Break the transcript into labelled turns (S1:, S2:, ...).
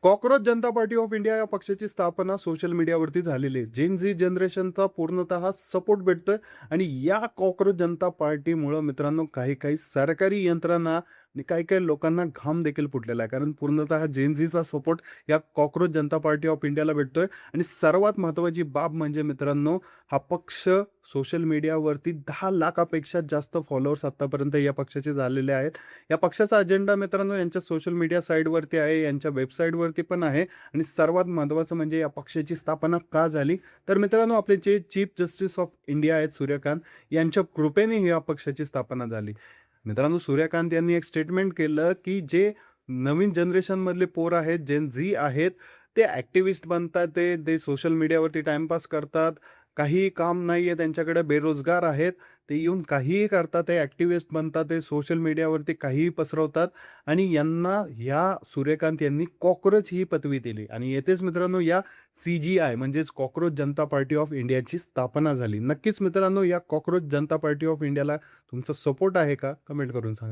S1: Cockroach Janata party of India या पक्षाची स्थापना सोशल मीडियावरती झालेली आहे. जेन झी जनरेशनचा पूर्णतः सपोर्ट भेटतोय आणि या कॉकरोच जनता पार्टीमुळं मित्रांनो काही-काही सरकारी यंत्रणा आणि काही-काही लोकांना घाम देखील फुटलेला आहे. कारण पूर्णतः जेन झीचा सपोर्ट या कॉकरोच जनता पार्टी ऑफ इंडियाला भेटतोय आणि सर्वात महत्त्वाची बाब म्हणजे मित्रांनो, हा पक्ष सोशल मीडियावरती 10 लाखापेक्षा जास्त फॉलोअर्स आत्तापर्यंत या पक्षाचे झालेले आहेत. या पक्षाचा अजेंडा मित्रांनो यांच्या सोशल मीडिया साईटवरती आहे, यांच्या वेबसाईटवरती पण आहे आणि सर्वात महत्त्वाचं म्हणजे या पक्षाची स्थापना का झाली? तर मित्रांनो आपले जे चीफ जस्टिस ऑफ इंडिया आहेत सूर्यकांत यांच्या कृपेने ही या पक्षाची स्थापना झाली. मित्रांनो सूर्यकांत यांनी एक स्टेटमेंट केलं, की जे नवीन जनरेशनमधले पोर आहेत, जेन झी आहेत, ते ॲक्टिव्हिस्ट बनतात ते सोशल मीडियावरती टाईमपास करतात. काहीही काम नाहीये त्यांच्याकडे, बेरोजगार आहेत. ते येऊन काहीही करतात, ते ॲक्टिव्हिस्ट बनतात, ते सोशल मीडियावरती काहीही पसरवतात आणि यांना ह्या सूर्यकांत यांनी कॉकरोच ही पदवी दिली आणि येथेच मित्रांनो या सी-जी-आय म्हणजेच कॉकरोच जनता पार्टी ऑफ इंडियाची स्थापना झाली. नक्कीच मित्रांनो या कॉकरोच जनता पार्टी ऑफ इंडियाला तुमचा सपोर्ट आहे का? कमेंट करून सांगा.